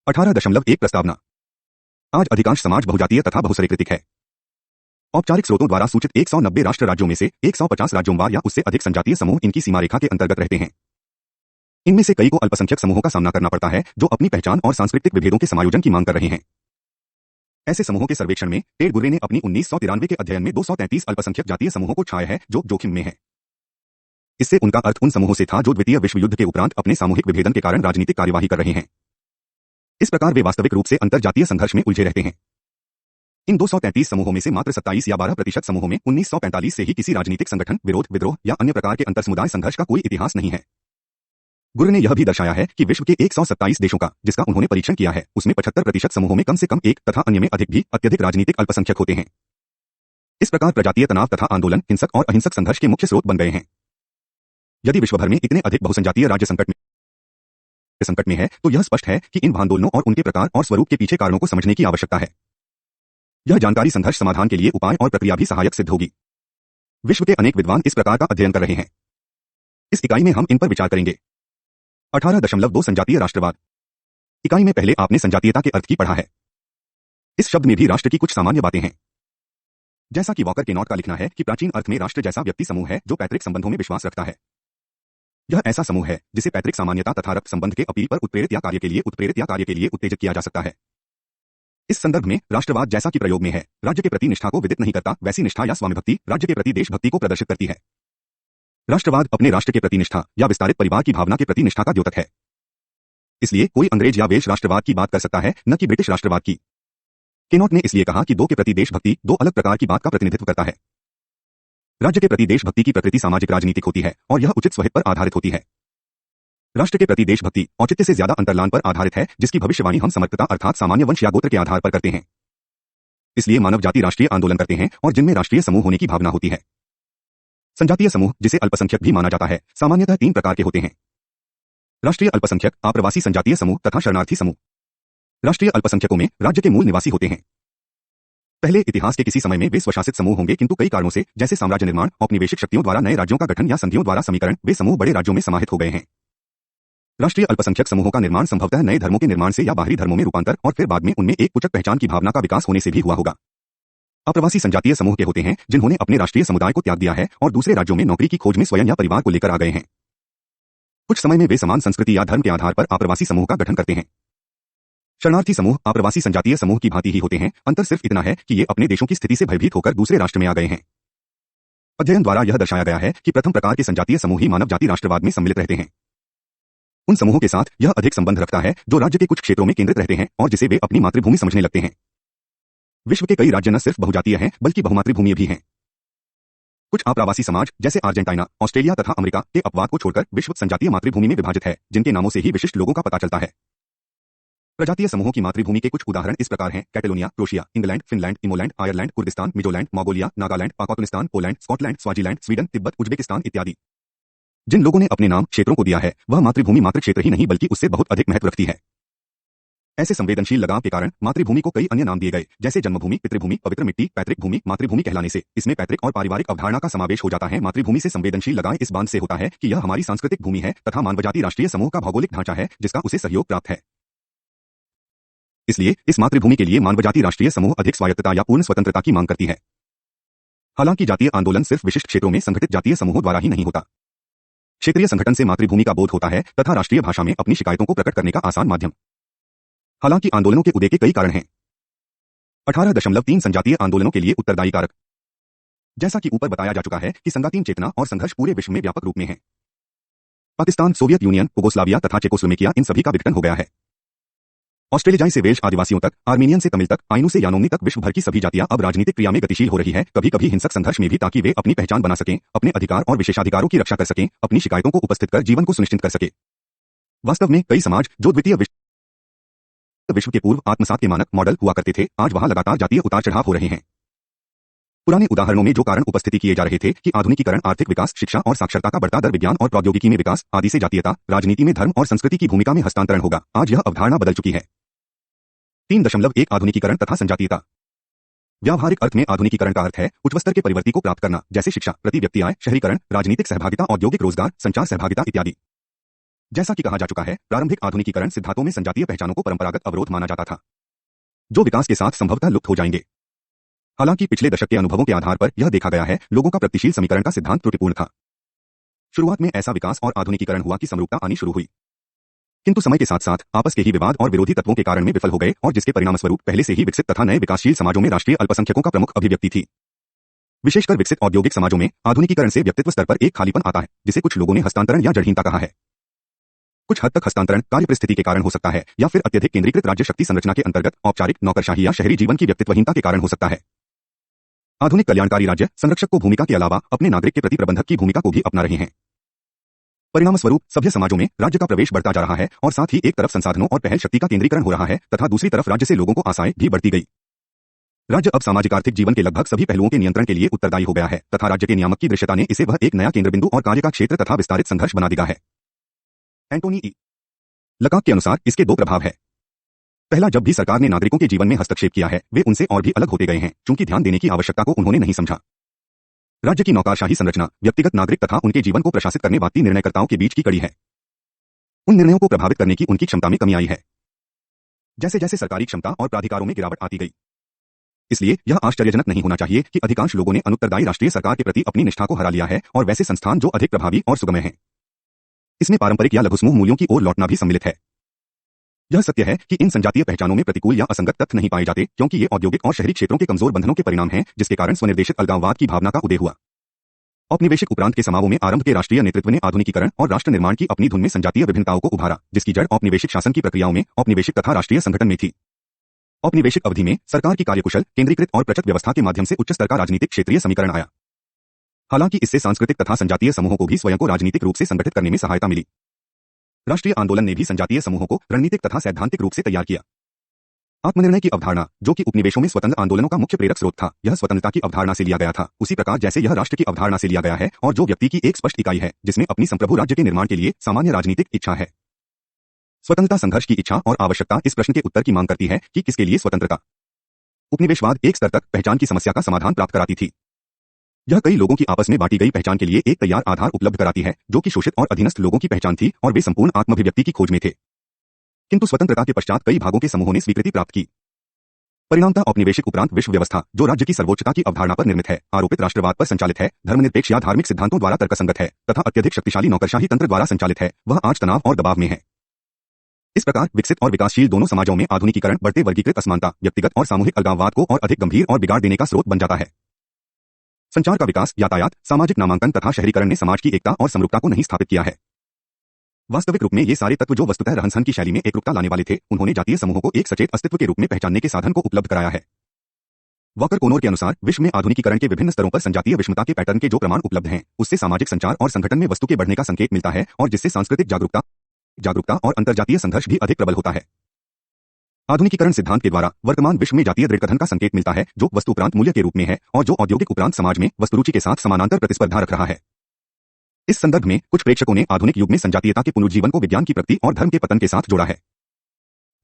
18.1 प्रस्तावना। आज अधिकांश समाज बहुजातीय तथा बहुसंस्कृतिक है। औपचारिक स्रोतों द्वारा सूचित 190 राष्ट्र राज्यों में से 150 राज्यों या उससे अधिक संजातीय समूह इनकी सीमा रेखा के अंतर्गत रहते हैं। इनमें से कई को अल्पसंख्यक समूहों का सामना करना पड़ता है, जो अपनी पहचान और सांस्कृतिक विभेदों के समायोजन की मांग कर रहे हैं। ऐसे समूहों के सर्वेक्षण में टेड गुर्रे ने अपनी 1993 के अध्ययन में 233 अल्पसंख्यक जातीय समूहों को छाया है, जो जोखिम में है। इससे उनका अर्थ उन समूहों से था जो द्वितीय विश्व युद्ध के उपरांत अपने सामूहिक विभेदन के कारण राजनीतिक कार्यवाही कर रहे हैं। इस प्रकार वे वास्तविक रूप से अंतरजातीय संघर्ष में उलझे रहते हैं। इन 233 समूहों में से मात्र 27 या 12% समूहों में 1945 से ही किसी राजनीतिक संगठन, विरोध, विद्रोह या अन्य प्रकार के अंतरसमुदाय संघर्ष का कोई इतिहास नहीं है। गुर्रे ने यह भी दर्शाया है कि विश्व के 127 देशों का, जिसका उन्होंने परीक्षण किया है, उसमें 75% समूहों में कम से कम एक तथा अन्य में अधिक भी अत्यधिक राजनीतिक अल्पसंख्यक होते हैं। इस प्रकार प्रजातीय तनाव तथा आंदोलन हिंसक और अहिंसक संघर्ष के मुख्य स्रोत बन गए हैं। यदि विश्वभर में इतने अधिक बहुसंजातीय राज्य संकट में है, तो यह स्पष्ट है कि इन आंदोलनों और उनके प्रकार और स्वरूप के पीछे कारणों को समझने की आवश्यकता है। यह जानकारी संघर्ष समाधान के लिए उपाय और प्रक्रिया भी सहायक सिद्ध होगी। विश्व के अनेक विद्वान इस प्रकार का अध्ययन कर रहे हैं। इस इकाई में हम इन पर विचार करेंगे। 18.2 संजातीय राष्ट्रवाद। इकाई में पहले आपने संजातीयता के अर्थ की पढ़ा है। इस शब्द में भी राष्ट्र की कुछ सामान्य बातें हैं। जैसा कि वॉकर के नॉट का लिखना है कि प्राचीन अर्थ में राष्ट्र जैसा व्यक्ति समूह है जो पैतृक संबंधों में विश्वास रखता है। यह ऐसा समूह है जिसे पैतृक सामान्यता तथा रक्त संबंध के अपील पर उत्प्रेरित या कार्य के लिए उत्तेजित किया जा सकता है। इस संदर्भ में राष्ट्रवाद जैसा कि प्रयोग में है, राज्य के प्रति निष्ठा को विदित नहीं करता, वैसी निष्ठा या स्वामिभक्ति राज्य के प्रति देशभक्ति को प्रदर्शित करती है। राष्ट्रवाद अपने राष्ट्र के प्रति निष्ठा या विस्तारित परिवार की भावना के प्रति निष्ठा का द्योतक है। इसलिए कोई अंग्रेज या वेल्श राष्ट्रवाद की बात कर सकता है, न कि ब्रिटिश राष्ट्रवाद की। केनॉट ने इसलिए कहा कि दो के प्रति देशभक्ति दो अलग प्रकार की बात का प्रतिनिधित्व करता है। राज्य के प्रति देशभक्ति की प्रकृति सामाजिक राजनीतिक होती है और यह उचित स्वहित पर आधारित होती है। राष्ट्र के प्रति देशभक्ति औचित्य से ज्यादा अंतर्लान पर आधारित है, जिसकी भविष्यवाणी हम समर्पिता अर्थात सामान्य वंश या गोत्र के आधार पर करते हैं। इसलिए मानव जाति राष्ट्रीय आंदोलन करते हैं और जिनमें राष्ट्रीय समूह होने की भावना होती है। संजातीय समूह, जिसे अल्पसंख्यक भी माना जाता है, सामान्यतः 3 प्रकार के होते हैं: राष्ट्रीय अल्पसंख्यक, आप्रवासी संजातीय समूह तथा शरणार्थी समूह। राष्ट्रीय अल्पसंख्यकों में राज्य के मूल निवासी होते हैं। पहले इतिहास के किसी समय में वे स्वशासित समूह होंगे, किंतु कई कारणों से, जैसे साम्राज्य निर्माण, औपनिवेशिक शक्तियों द्वारा नए राज्यों का गठन या संधियों द्वारा समीकरण, वे समूह बड़े राज्यों में समाहित हो गए हैं। राष्ट्रीय अल्पसंख्यक समूहों का निर्माण संभवतः नए धर्मों के निर्माण से या बाहरी धर्मों में रूपांतर और फिर बाद में उनमें एक उच्च पहचान की भावना का विकास होने से भी हुआ होगा। अप्रवासी संजातीय समूह के होते हैं जिन्होंने अपने राष्ट्रीय समुदाय को त्याग दिया है और दूसरे राज्यों में नौकरी की खोज में स्वयं या परिवार को लेकर आ गए हैं। कुछ समय में वे समान संस्कृति या धर्म के आधार पर आप्रवासी समूह का गठन करते हैं। शरणार्थी समूह आप्रवासी संजातीय समूह की भांति ही होते हैं, अंतर सिर्फ इतना है कि ये अपने देशों की स्थिति से भयभीत होकर दूसरे राष्ट्र में आ गए हैं। अध्ययन द्वारा यह दर्शाया गया है कि प्रथम प्रकार के संजातीय समूह ही मानव जाति राष्ट्रवाद में सम्मिलित रहते हैं। उन समूहों के साथ यह अधिक संबंध रखता है जो राज्य के कुछ क्षेत्रों में केंद्रित रहते हैं और जिसे वे अपनी मातृभूमि समझने लगते हैं। विश्व के कई राज्य न सिर्फ बहुजातीय हैं बल्कि बहुमातृभूमीय भी हैं। कुछ आप्रवासी समाज जैसे अर्जेंटीना, ऑस्ट्रेलिया तथा अमेरिका के अपवाद को छोड़कर विश्व संजातीय मातृभूमि में विभाजित है, जिनके नामों से ही विशिष्ट लोगों का पता चलता है। प्रजातीय समूहों की मातृभूमि के कुछ उदाहरण इस प्रकार हैं: कैटेलोनिया, क्रोशिया, इंग्लैंड, फिनलैंड, इमोलैंड, आयरलैंड, कुर्दिस्तान, मिजोलैंड, Mongolia, Nagaland, Pakistan, Poland, Scotland, Swaziland, Sweden, Tibet, Uzbekistan इत्यादि। जिन लोगों ने अपने नाम क्षेत्रों को दिया है, वह मातृभूमि मात्र क्षेत्र ही नहीं बल्कि उससे बहुत अधिक महत्व रखती है। ऐसे संवेदनशील लगाव के कारण मातृभूमि को कई अन्य नाम दिए गए, जैसे जन्मभूमि, पितृभूमि, पवित्र मिट्टी, पैतृक भूमि। मातृभूमि कहलाने से इसमें पैतृक और पारिवारिक अवधारणा का समावेश हो जाता है। मातृभूमि से संवेदनशील लगाव इस बात से होता है कि यह हमारी सांस्कृतिक भूमि है तथा मानवजाति राष्ट्रीय समूह का भौगोलिक ढांचा है जिसका उसे सहयोग प्राप्त है। इसलिए इस मातृभूमि के लिए मानवजाति राष्ट्रीय समूह अधिक स्वायत्तता या पूर्ण स्वतंत्रता की मांग करती है। हालांकि जातीय आंदोलन सिर्फ विशिष्ट क्षेत्रों में संगठित जातीय समूहों द्वारा ही नहीं होता। क्षेत्रीय संगठन से मातृभूमि का बोध होता है तथा राष्ट्रीय भाषा में अपनी शिकायतों को प्रकट करने का आसान माध्यम। हालांकि आंदोलनों के उदय के कई कारण हैं। 18.3 संजातीय आंदोलनों के लिए उत्तरदायी कारक। जैसा कि ऊपर बताया जा चुका है कि संघातीय चेतना और संघर्ष पूरे विश्व में व्यापक रूप में है। पाकिस्तान, सोवियत यूनियन, युगोस्लाविया तथा चेकोस्लोवेकिया इन सभी का विघटन हो गया है। ऑस्ट्रेलियाई से वेल्श आदिवासियों तक, आर्मीनियन से तमिल तक, आइनू से यानोंगी तक विश्व भर की सभी जातियां अब राजनीतिक क्रिया में गतिशील हो रही है, कभी कभी हिंसक संघर्ष में भी, ताकि वे अपनी पहचान बना सकें, अपने अधिकार और विशेषाधिकारों की रक्षा कर सकें, अपनी शिकायतों को उपस्थित कर जीवन को सुनिश्चित कर सके। वास्तव में कई समाज जो द्वितीय विश्व के पूर्व आत्मसात के मानक मॉडल हुआ करते थे, आज वहां लगातार जातीय उतार चढ़ाव हो रहे हैं। पुराने उदाहरणों में जो कारण उपस्थिति किए जा रहे थे कि आधुनिकीकरण, आर्थिक विकास, शिक्षा और साक्षरता का बढ़ता दर, विज्ञान और प्रौद्योगिकी में विकास आदि से जातीयता, राजनीति में धर्म और संस्कृति की भूमिका में हस्तांतरण होगा, आज यह अवधारणा बदल चुकी है। 3.1 आधुनिकीकरण तथा संजातीयता। व्यावहारिक अर्थ में आधुनिकीकरण का अर्थ है उच्च स्तर के परिवर्ती को प्राप्त करना, जैसे शिक्षा, प्रति व्यक्ति आय, शहरीकरण, राजनीतिक सहभागिता, औद्योगिक रोजगार, संचार सहभागिता इत्यादि। जैसा कि कहा जा चुका है, प्रारंभिक आधुनिकीकरण सिद्धांतों में संजातीय पहचानों को परंपरागत अवरोध माना जाता था, जो विकास के साथ संभवतः लुप्त हो जाएंगे। हालांकि पिछले दशक के अनुभवों के आधार पर यह देखा गया है, लोगों का प्रगतिशील समीकरण का सिद्धांत त्रुटिपूर्ण था। शुरुआत में ऐसा विकास और आधुनिकीकरण हुआ कि समरूपता आनी शुरू हुई, किंतु समय के साथ साथ आपस के ही विवाद और विरोधी तत्वों के कारण में विफल हो गए, और जिसके परिणामस्वरूप पहले से ही विकसित तथा नए विकासशील समाजों में राष्ट्रीय अल्पसंख्यकों का प्रमुख अभिव्यक्ति थी। विशेषकर विकसित औद्योगिक समाजों में आधुनिकीकरण से व्यक्तित्व स्तर पर एक खालीपन आता है, जिसे कुछ लोगों ने हस्तांतरण या जड़हीनता कहा है। कुछ हद तक हस्तांतरण कार्य परिस्थिति के कारण हो सकता है, या फिर अत्यधिक केंद्रीकृत राज्य शक्ति संरचना के अंतर्गत औपचारिक नौकरशाही या शहरी जीवन की व्यक्तित्वहीनता के कारण हो सकता है। आधुनिक कल्याणकारी राज्य संरक्षक को भूमिका के अलावा अपने नागरिक के प्रति प्रबंधक की भूमिका को भी अपना रहे हैं। परिणामस्वरूप सभ्य समाजों में राज्य का प्रवेश बढ़ता जा रहा है, और साथ ही एक तरफ संसाधनों और पहल शक्ति का केंद्रीकरण हो रहा है, तथा दूसरी तरफ राज्य से लोगों को आशाएं भी बढ़ती गई। राज्य अब सामाजिक आर्थिक जीवन के लगभग सभी पहलुओं के नियंत्रण के लिए उत्तरदायी हो गया है, तथा राज्य के नियामक की दृश्यता ने इसे वह एक नया केंद्र बिंदु और कार्य का क्षेत्र तथा विस्तारित संघर्ष बना दिया है। एंटोनी ई. लकाक के अनुसार इसके दो प्रभाव है। पहला, जब भी सरकार ने नागरिकों के जीवन में हस्तक्षेप किया है, वे उनसे और भी अलग होते गए हैं, चूंकि ध्यान देने की आवश्यकता को उन्होंने नहीं समझा। राज्य की नौकरशाही संरचना व्यक्तिगत नागरिक तथा उनके जीवन को प्रशासित करने वाली निर्णयकर्ताओं के बीच की कड़ी है। उन निर्णयों को प्रभावित करने की उनकी क्षमता में कमी आई है, जैसे जैसे सरकारी क्षमता और प्राधिकारों में गिरावट आती गई। इसलिए यह आश्चर्यजनक नहीं होना चाहिए कि अधिकांश लोगों ने अनुत्तरदायी राष्ट्रीय सरकार के प्रति अपनी निष्ठा को हरा लिया है, और वैसे संस्थान जो अधिक प्रभावी और सुगम हैं। इसमें पारंपरिक या लघु समूह मूल्यों की ओर लौटना भी सम्मिलित है। यह सत्य है कि इन संजातीय पहचानों में प्रतिकूल या असंगत तथ्य नहीं पाए जाते, क्योंकि ये औद्योगिक और शहरी क्षेत्रों के कमजोर बंधनों के परिणाम हैं, जिसके कारण स्वनिर्देशित अलगाववाद की भावना का उदय हुआ। औपनिवेशिक उपरांत के समारोह में आरंभ के राष्ट्रीय नेतृत्व ने आधुनिकीकरण और राष्ट्र निर्माण की अपनी धुन में संजातीय विभिन्नताओं को उभारा, जिसकी जड़ औपनिवेशिक शासन की प्रक्रियाओं में औपनिवेशिक तथा राष्ट्रीय संगठन में थी। औपनिवेशिक अवधि में सरकार की कार्यकुशल, केंद्रीकृत और प्रचलित व्यवस्था के माध्यम से उच्च स्तर का राजनीतिक क्षेत्रीय समीकरण आया। हालांकि इससे सांस्कृतिक तथा संजातीय समूहों को भी स्वयं को राजनीतिक रूप से संगठित करने में सहायता मिली। राष्ट्रीय आंदोलन ने भी संजातीय समूहों को रणनीतिक तथा सैद्धांतिक रूप से तैयार किया। आत्मनिर्णय की अवधारणा, जो कि उपनिवेशों में स्वतंत्र आंदोलनों का मुख्य प्रेरक स्रोत था, यह स्वतंत्रता की अवधारणा से लिया गया था, उसी प्रकार जैसे यह राष्ट्र की अवधारणा से लिया गया है, और जो व्यक्ति की एक स्पष्ट इकाई है, जिसमें अपनी संप्रभु राज्य के निर्माण के लिए सामान्य राजनीतिक इच्छा है। स्वतंत्रता संघर्ष की इच्छा और आवश्यकता इस प्रश्न के उत्तर की मांग करती है कि किसके लिए स्वतंत्रता। उपनिवेशवाद एक स्तर तक पहचान की समस्या का समाधान प्राप्त कराती थी। यह कई लोगों की आपस में बांटी गई पहचान के लिए एक तैयार आधार उपलब्ध कराती है, जो कि शोषित और अधीनस्थ लोगों की पहचान थी, और वे संपूर्ण आत्माभिव्यक्ति की खोज में थे। किंतु स्वतंत्रता के पश्चात कई भागों के समूहों ने स्वीकृति प्राप्त की। परिणामतः औपनिवेशिक उपरांत विश्व व्यवस्था, जो राज्य की सर्वोच्चता की अवधारणा पर निर्मित है, आरोपित राष्ट्रवाद पर संचालित है, धर्मनिरपेक्ष या धार्मिक सिद्धांतों द्वारा तर्कसंगत है, तथा अत्यधिक शक्तिशाली नौकरशाही तंत्र द्वारा संचालित है, वह आज तनाव और दबाव में है। इस प्रकार विकसित और विकासशील दोनों समाजों में आधुनिकीकरण बढ़ते वर्गीकृत असमानता, व्यक्तिगत और सामूहिक अलगाववाद को और अधिक गंभीर और बिगाड़ देने का स्रोत बन जाता है। संचार का विकास, यातायात, सामाजिक नामांकन तथा शहरीकरण ने समाज की एकता और समरूपता को नहीं स्थापित किया है। वास्तविक रूप में ये सारे तत्व, जो वस्तुतः रहन सहन की शैली में एकरूपता लाने वाले थे, उन्होंने जातीय समूहों को एक सचेत अस्तित्व के रूप में पहचानने के साधन को उपलब्ध कराया है। वॉकर कोनोर के अनुसार विश्व में आधुनिकीकरण के विभिन्न स्तरों पर संजातीय विषमता के पैटर्न के जो प्रमाण उपलब्ध हैं, उससे सामाजिक संचार और संगठन में वस्तु के बढ़ने का संकेत मिलता है, और जिससे सांस्कृतिक जागरूकता और अंतरजातीय संघर्ष भी अधिक प्रबल होता है। आधुनिकीकरण सिद्धांत के द्वारा वर्तमान विश्व में जातीय दृढ़कथन का संकेत मिलता है, जो वस्तु उपरांत मूल्य के रूप में है, और जो औद्योगिक उपरांत समाज में वस्तुरुचि के साथ समानांतर प्रतिस्पर्धा रख रहा है। इस संदर्भ में कुछ प्रेक्षकों ने आधुनिक युग में संजातीयता के पुनरुज्जीवन को विज्ञान की प्रगति और धर्म के पतन के साथ जोड़ा है।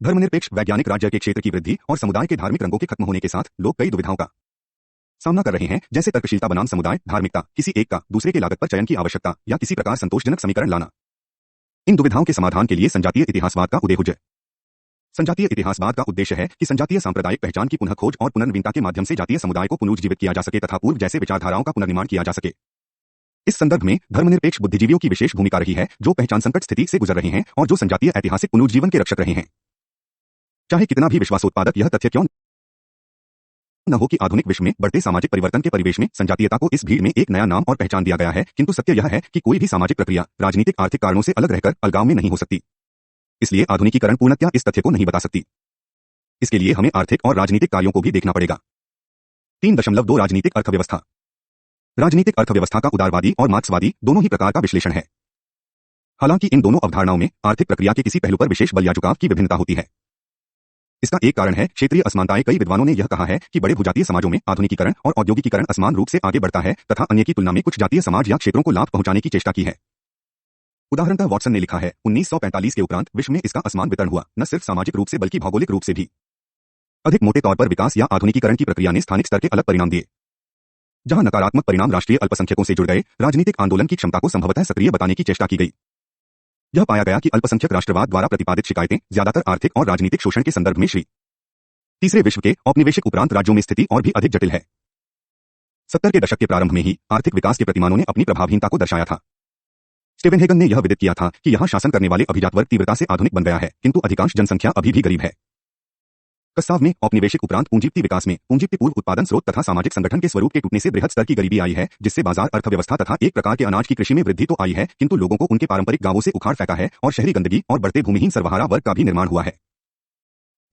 धर्मनिरपेक्ष वैज्ञानिक राज्य के क्षेत्र की वृद्धि और समुदाय के धार्मिक रंगों के खत्म होने के साथ लोग कई दुविधाओं का सामना कर रहे हैं, जैसे तर्कशीलता बनाम समुदाय, धार्मिकता, किसी एक का दूसरे के लागत पर चयन की आवश्यकता, या किसी प्रकार संतोषजनक समीकरण लाना। इन दुविधाओं के समाधान के लिए संजातीय इतिहासवाद का उदय हुआ। संजातीय इतिहासवाद का उद्देश्य है कि संजातीय सांप्रदायिक पहचान की पुनः खोज और पुनर्नवीनता के माध्यम से जातीय समुदाय को पुनरुज्जीवित किया जा सके तथा पूर्व जैसे विचारधाराओं का पुनर्निर्माण किया जा सके। इस संदर्भ में धर्मनिरपेक्ष बुद्धिजीवियों की विशेष भूमिका रही है, जो पहचान संकट स्थिति से गुजर रहे हैं और जो संजातीय ऐतिहासिक पुनरुज्जीवन के रक्षक रहे हैं। चाहे कितना भी विश्वासोत्पादक यह तथ्य क्यों न हो कि आधुनिक विश्व में बढ़ते सामाजिक परिवर्तन के परिवेश में संजातीयता को इस भीड़ में एक नया नाम और पहचान दिया गया है, किंतु सत्य यह है कि कोई भी सामाजिक प्रक्रिया राजनीतिक आर्थिक कारणों से अलग रहकर अलगाव में नहीं हो सकती। इसलिए आधुनिकीकरण पूर्णतया इस तथ्य को नहीं बता सकती। इसके लिए हमें आर्थिक और राजनीतिक कार्यों को भी देखना पड़ेगा। 3.2 राजनीतिक अर्थव्यवस्था। राजनीतिक अर्थव्यवस्था का उदारवादी और मार्क्सवादी दोनों ही प्रकार का विश्लेषण है। हालांकि इन दोनों अवधारणाओं में आर्थिक प्रक्रिया के किसी पहलू पर विशेष बल या झुकाव की विभिन्नता होती है। इसका एक कारण है क्षेत्रीय असमानताएं। कई विद्वानों ने यह कहा है कि बड़े भूजातीय समाजों में आधुनिकीकरण और औद्योगिकीकरण असमान रूप से आगे बढ़ता है तथा अन्य की तुलना में कुछ जातीय समाज या क्षेत्रों को लाभ पहुंचाने की चेष्टा की है। उदाहरणतः वॉटसन ने लिखा है, 1945 के उपरांत विश्व में इसका असमान वितरण हुआ, न सिर्फ सामाजिक रूप से बल्कि भौगोलिक रूप से भी। अधिक मोटे तौर पर विकास या आधुनिकीकरण की प्रक्रिया ने स्थानिक स्तर के अलग परिणाम दिए। जहां नकारात्मक परिणाम राष्ट्रीय अल्पसंख्यकों से जुड़ गए, राजनीतिक आंदोलन की क्षमता को संभवतः सक्रिय बताने की चेष्टा की गई। यह पाया गया कि अल्पसंख्यक राष्ट्रवाद द्वारा प्रतिपादित शिकायतें ज्यादातर आर्थिक और राजनीतिक शोषण के संदर्भ में श्री तीसरे विश्व के औपनिवेशिक उपरांत राज्यों में स्थिति और भी अधिक जटिल है। 70 के दशक के प्रारंभ में ही आर्थिक विकास के प्रतिमानों ने अपनी प्रभावहीनता को दर्शाया था। स्टेवेनहेगन ने यह विदित किया था कि यहां शासन करने वाले अभिजात वर्ग तीव्रता से आधुनिक बन गया है, किंतु अधिकांश जनसंख्या अभी भी गरीब है। प्रस्ताव में औपनिवेशिक उपरांत पूंजीपति विकास में पूंजीपति पूर्व उत्पादन स्रोत तथा सामाजिक संगठन के स्वरूप के टूटने से बृहद स्तर की गरीबी आई है, जिससे बाजार अर्थव्यवस्था तथा एक प्रकार के अनाज की कृषि में वृद्धि तो आई है, किंतु लोगों को उनके पारंपरिक गांवों से उखाड़ फेंका है और शहरी गंदगी और बढ़ते भूमिहीन सर्वहारा वर्ग का भी निर्माण हुआ है।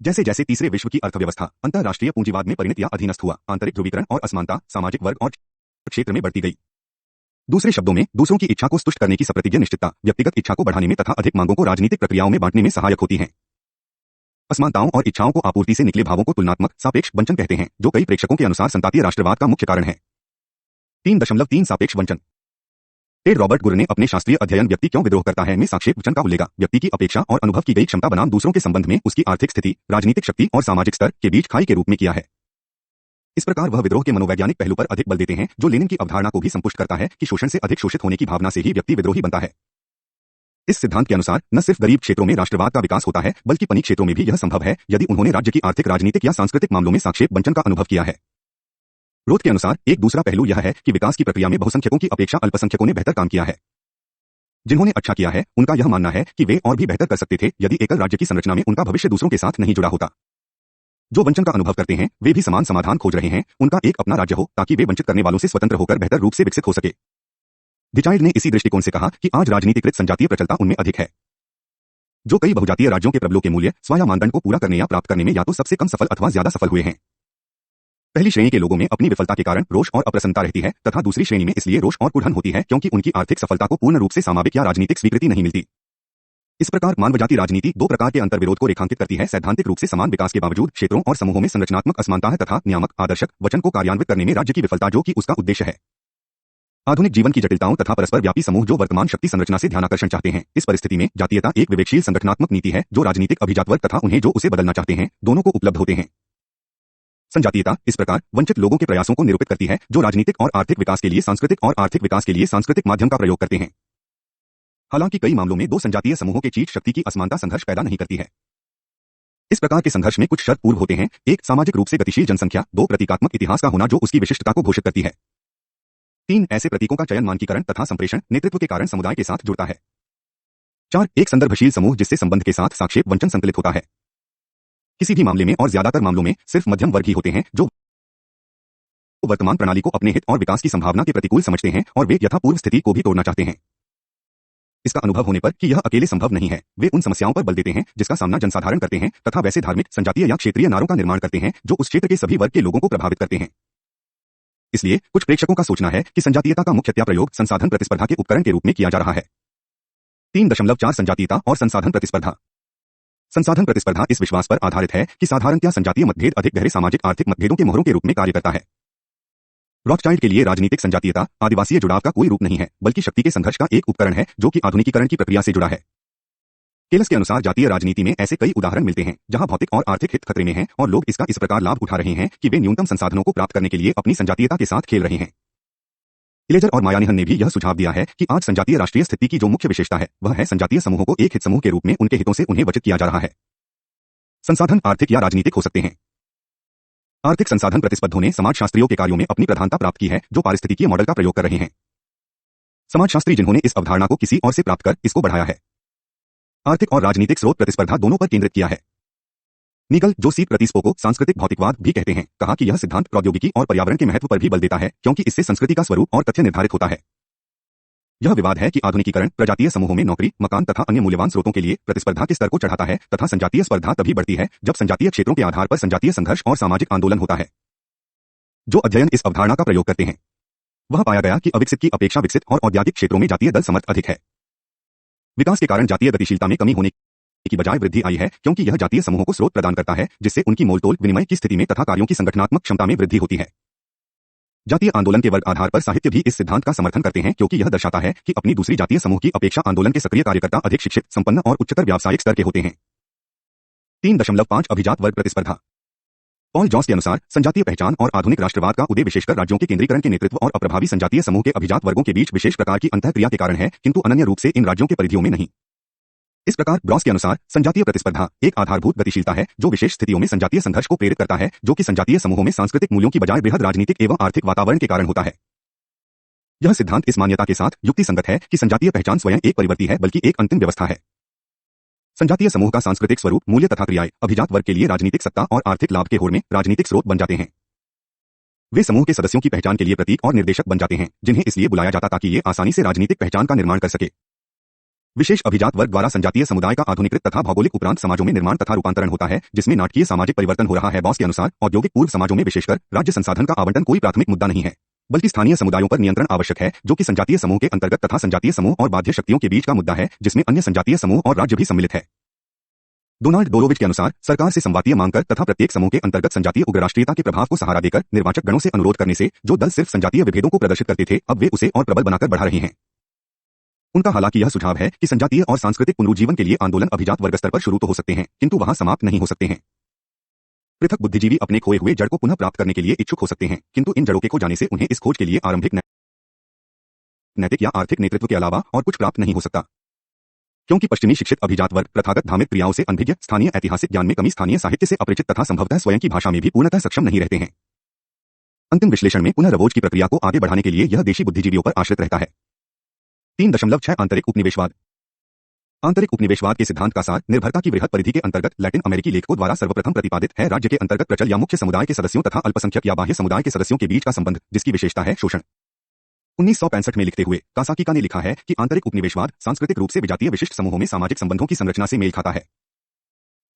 जैसे जैसे तीसरे विश्व की अर्थव्यवस्था अंतरराष्ट्रीय पूंजीवाद में परिणत या अधीनस्थ हुआ, आंतरिक ध्रुवीकरण और असमानता सामाजिक वर्ग और क्षेत्र में बढ़ती गई। दूसरे शब्दों में दूसरों की इच्छा को तुष्ट करने की सप्रतिज्ञ निश्चितता व्यक्तिगत इच्छा को बढ़ाने में तथा अधिक मांगों को राजनीतिक प्रक्रियाओं में बांटने में सहायक होती है। असमानताओं और इच्छाओं को आपूर्ति से निकले भावों को तुलनात्मक सापेक्ष वंचन कहते हैं, जो कई प्रेक्षकों के अनुसार संतातीय राष्ट्रवाद का मुख्य कारण है। 3.3 सापेक्ष वंचन। टेड रॉबर्ट गुर ने अपने शास्त्रीय अध्ययन व्यक्ति क्यों विद्रोह करता है में सापेक्ष वचन का उल्लेख व्यक्ति की अपेक्षा और अनुभव की गई क्षमता बनाम दूसरों के संबंध में उसकी आर्थिक स्थिति, राजनीतिक शक्ति और सामाजिक स्तर के बीच खाई के रूप में किया है। इस प्रकार वह विद्रोह के मनोवैज्ञानिक पहलू पर अधिक बल देते हैं, जो लेनिन की अवधारणा को भी संपुष्ट करता है कि शोषण से अधिक शोषित होने की भावना से ही व्यक्ति विद्रोही बनता है। इस सिद्धांत के अनुसार न सिर्फ गरीब क्षेत्रों में राष्ट्रवाद का विकास होता है, बल्कि पनी क्षेत्रों में भी यह संभव है यदि उन्होंने राज्य की आर्थिक, राजनीतिक या सांस्कृतिक मामलों में सापेक्ष वंचन का अनुभव किया है। रोथ के अनुसार एक दूसरा पहलू यह है कि विकास की प्रक्रिया में बहुसंख्यकों की अपेक्षा अल्पसंख्यकों ने बेहतर काम किया है। जिन्होंने अच्छा किया है उनका यह मानना है कि वे और भी बेहतर कर सकते थे यदि एकल राज्य की संरचना में उनका भविष्य दूसरों के साथ नहीं जुड़ा होता। जो वंचन का अनुभव करते हैं वे भी समान समाधान खोज रहे हैं, उनका एक अपना राज्य हो ताकि वे वंचित करने वालों से स्वतंत्र होकर बेहतर रूप से विकसित हो सके। डिचाइल्ड ने इसी दृष्टिकोण से कहा कि आज राजनीतिकृत संजातीय प्रचलता उनमें अधिक है, जो कई बहुजातीय राज्यों के प्रबलों के मूल्य स्वाया मानदंड को पूरा करने या प्राप्त करने में या तो सबसे कम सफल अथवा ज्यादा सफल हुए हैं। पहली श्रेणी के लोगों में अपनी विफलता के कारण रोष और अप्रसन्नता रहती है तथा दूसरी श्रेणी में इसलिए रोष और कुढ़न होती है क्योंकि उनकी आर्थिक सफलता को पूर्ण रूप से सामाजिक या राजनीतिक स्वीकृति नहीं मिलती। इस प्रकार मानवजाति राजनीति दो प्रकार के अंतर्विरोध को रेखांकित करती है। सैद्धांतिक रूप से समान विकास के बावजूद क्षेत्रों और समूहों में संरचनात्मक असमानता है तथा नियामक आदर्शक वचन को कार्यान्वित करने में राज्य की विफलता जो कि उसका उद्देश्य है। आधुनिक जीवन की जटिलताओं तथा परस्पर व्यापी समूह जो वर्तमान शक्ति संरचना से ध्यानाकर्षण चाहते हैं। इस परिस्थिति में जातीयता एक विवेकशील संगठनात्मक नीति है जो राजनीतिक अभिजात वर्ग तथा उन्हें जो उसे बदलना चाहते हैं दोनों को उपलब्ध होते हैं। संजातीयता इस प्रकार वंचित लोगों के प्रयासों को निरूपित करती है जो राजनीतिक और आर्थिक विकास के लिए सांस्कृतिक और आर्थिक विकास के लिए सांस्कृतिक माध्यम का प्रयोग करते हैं। हालांकि कई मामलों में दो संजातीय समूहों के चीज शक्ति की असमानता संघर्ष पैदा नहीं करती है। इस प्रकार के संघर्ष में कुछ शर्त पूर्व होते हैं। एक, सामाजिक रूप से गतिशील जनसंख्या। दो, प्रतीकात्मक इतिहास का होना जो उसकी विशिष्टता को घोषित करती है। 3, ऐसे प्रतीकों का चयन मानकीकरण तथा संप्रेषण नेतृत्व के कारण समुदाय के साथ जुड़ता है। 4, एक संदर्भशील समूह जिससे संबंध के साथ सापेक्ष वंचन संकलित होता है। किसी भी मामले में और ज्यादातर मामलों में सिर्फ मध्यम वर्ग ही होते हैं जो वर्तमान प्रणाली को अपने हित और विकास की संभावना के प्रतिकूल समझते हैं और वे यथापूर्व स्थिति को भी तोड़ना चाहते हैं। इसका अनुभव होने पर कि यह अकेले संभव नहीं है, वे उन समस्याओं पर बल देते हैं जिसका सामना जनसाधारण करते हैं तथा वैसे धार्मिक, संजातीय या क्षेत्रीय नारों का निर्माण करते हैं जो उस क्षेत्र के सभी वर्ग के लोगों को प्रभावित करते हैं। इसलिए कुछ प्रेक्षकों का सोचना है कि संजातीयता का मुख्यतः प्रयोग संसाधन प्रतिस्पर्धा के उपकरण के रूप में किया जा रहा है। 3.4 संजातीयता और संसाधन प्रतिस्पर्धा। संसाधन प्रतिस्पर्धा इस विश्वास पर आधारित है कि साधारणतया संजातीय मतभेद अधिक गहरे सामाजिक आर्थिक मतभेदों के मोहरों के रूप में कार्य करता है। रॉथस्चाइल्ड के लिए राजनीतिक संजातीयता आदिवासीय जुड़ाव का कोई रूप नहीं है, बल्कि शक्ति के संघर्ष का एक उपकरण है जो कि आधुनिकीकरण की प्रक्रिया से जुड़ा है। केलस के अनुसार जातीय राजनीति में ऐसे कई उदाहरण मिलते हैं जहां भौतिक और आर्थिक हित खतरे में हैं और लोग इसका इस प्रकार लाभ उठा रहे हैं कि वे न्यूनतम संसाधनों को प्राप्त करने के लिए अपनी संजातीयता के साथ खेल रहे हैं। इलेजर और मायानिहन ने भी यह सुझाव दिया है कि आज संजातीय राष्ट्रीय स्थिति की जो मुख्य विशेषता है वह है संजातीय समूहों को एक हित समूह के रूप में उनके हितों से उन्हें वंचित किया जा रहा है। संसाधन आर्थिक या राजनीतिक हो सकते हैं। आर्थिक संसाधन प्रतिस्पर्धियों ने समाजशास्त्रियों के कार्यों में अपनी प्रधानता प्राप्त की है जो पारिस्थितिकीय मॉडल का प्रयोग कर रहे हैं। समाजशास्त्री जिन्होंने इस अवधारणा को किसी और से प्राप्त कर इसको बढ़ाया है। आर्थिक और राजनीतिक स्रोत प्रतिस्पर्धा दोनों पर केंद्रित किया है। निगल, जो सीप प्रतिस्पो को सांस्कृतिक भौतिकवाद भी कहते हैं, कहा कि यह सिद्धांत प्रौद्योगिकी और पर्यावरण के महत्व पर भी बल देता है क्योंकि इससे संस्कृति का स्वरूप और तथ्य निर्धारित होता है। यह विवाद है कि आधुनिकीकरण प्रजातीय समूहों में नौकरी, मकान तथा अन्य मूल्यवान स्रोतों के लिए प्रतिस्पर्धा के स्तर को चढ़ाता है तथा संजातीय स्पर्धा तभी बढ़ती है जब संजातीय क्षेत्रों के आधार पर संजातीय संघर्ष और सामाजिक आंदोलन होता है। जो अध्ययन इस अवधारणा का प्रयोग करते हैं वह पाया गया कि अविकसित की अपेक्षा विकसित और औद्योगिक क्षेत्रों में जातीय दल समर्थ अधिक है। विकास के कारण जातीय गतिशीलता में कमी होने की बजाय वृद्धि आई है क्योंकि यह जातीय समूहों को स्रोत प्रदान करता है जिससे उनकी मोलतोल विनिमय की स्थिति में तथा कार्यों की संगठनात्मक क्षमता में वृद्धि होती है। जातीय आंदोलन के वर्ग आधार पर साहित्य भी इस सिद्धांत का समर्थन करते हैं क्योंकि यह दर्शाता है कि अपनी दूसरी जातीय समूह की अपेक्षा आंदोलन के सक्रिय कार्यकर्ता अधिक शिक्षित, संपन्न और उच्चतर व्यावसायिक स्तर के होते हैं। 3.5 अभिजात वर्ग प्रतिस्पर्धा। पॉल जॉस के अनुसार संजातीय पहचान और आधुनिक राष्ट्रवाद का उदय विशेषकर राज्यों के केंद्रीकरण के नेतृत्व और अप्रभावी संजातीय समूह के अभिजात वर्गों के बीच विशेष प्रकार की अंतःक्रिया के कारण है, किंतु अनन्य रूप से इन राज्यों के परिधियों में नहीं। इस प्रकार ब्रॉस के अनुसार संजातीय प्रतिस्पर्धा एक आधारभूत गतिशीलता है जो विशेष स्थितियों में संजातीय संघर्ष को प्रेरित करता है, जो कि संजातीय समूहों में सांस्कृतिक मूल्यों की बजाय बृहद राजनीतिक एवं आर्थिक वातावरण के कारण होता है। यह सिद्धांत इस मान्यता के साथ युक्ति संगत है कि संजातीय पहचान स्वयं एक परिवर्ती है बल्कि एक अंतिम व्यवस्था है। संजातीय समूह का सांस्कृतिक स्वरूप, मूल्य तथा क्रियाएं अभिजात वर्ग के लिए राजनीतिक सत्ता और आर्थिक लाभ के होड़ में राजनीतिक स्रोत बन जाते हैं। वे समूह के सदस्यों की पहचान के लिए प्रतीक और निर्देशक बन जाते हैं, जिन्हें इसलिए बुलाया जाता ताकि ये आसानी से राजनीतिक पहचान का निर्माण कर सके। विशेष अभिजात वर्ग द्वारा संजातीय समुदाय का आधुनिकृत तथा भौगोलिक उपरांत समाजों में निर्माण तथा रूपांतरण होता है, जिसमें नाटकीय सामाजिक परिवर्तन हो रहा है। बॉस के अनुसार औद्योगिक पूर्व समाजों में विशेषकर राज्य संसाधन का आवंटन कोई प्राथमिक मुद्दा नहीं है, बल्कि स्थानीय समुदायों पर नियंत्रण आवश्यक है, जो कि संजातीय समूह के अंतर्गत तथा संजातीय समूह और बाध्य शक्तियों के बीच का मुद्दा है, जिसमें अन्य संजातीय समूह और राज्य भी सम्मिलित है। डोनाल्ड डोरोविच के अनुसार सरकार से संवादीय मांग कर तथा प्रत्येक समूह के अंतर्गत संजातीय उग्रराष्ट्रीयता के प्रभाव को सहारा देकर निर्वाचक गणों से अनुरोध करने से जो दल सिर्फ संजातीय विभेदों को प्रदर्शित करते थे, अब वे उसे और प्रबल बनाकर बढ़ा रहे हैं। उनका हालांकि यह सुझाव है कि संजातीय और सांस्कृतिक पुनरुज्जीवन के लिए आंदोलन अभिजात वर्ग स्तर पर शुरू तो हो सकते हैं, किंतु वहां समाप्त नहीं हो सकते हैं। पृथक बुद्धिजीवी अपने खोए हुए जड़ को पुनः प्राप्त करने के लिए इच्छुक हो सकते हैं, किंतु इन जड़ों के खो जाने से उन्हें इस खोज के लिए आरंभिक नैतिक या आर्थिक नेतृत्व के अलावा और कुछ प्राप्त नहीं हो सकता, क्योंकि पश्चिमी शिक्षित अभिजात वर्ग प्रथागत धार्मिक क्रियाओं से अनभिज्ञ, स्थानीय ऐतिहासिक ज्ञान में कमी, स्थानीय साहित्य से अपरिचित तथा संभवतः स्वयं की भाषा में भी पूर्णतः सक्षम नहीं रहते हैं। अंतिम विश्लेषण में पुनः रवोज की प्रक्रिया को आगे बढ़ाने के लिए यह देशी बुद्धिजीवियों पर आश्रित रहता है। 3.6 आंतरिक उपनिवेशवाद। आंतरिक उपनिवेशवाद के सिद्धांत का सार निर्भरता की वृहद परिधि के अंतर्गत लैटिन अमेरिकी लेखकों द्वारा सर्वप्रथम प्रतिपादित है। राज्य के अंतर्गत प्रचल या मुख्य समुदाय के सदस्यों तथा अल्पसंख्यक या बाह्य समुदाय के सदस्यों के बीच का संबंध, जिसकी विशेषता है शोषण। 1965 में लिखते हुए कासाकीका ने लिखा है कि आंतरिक उपनिवेशवाद सांस्कृतिक रूप से विजातीय विशिष्ट समूहों में सामाजिक संबंधों की संरचना से मेल खाता है।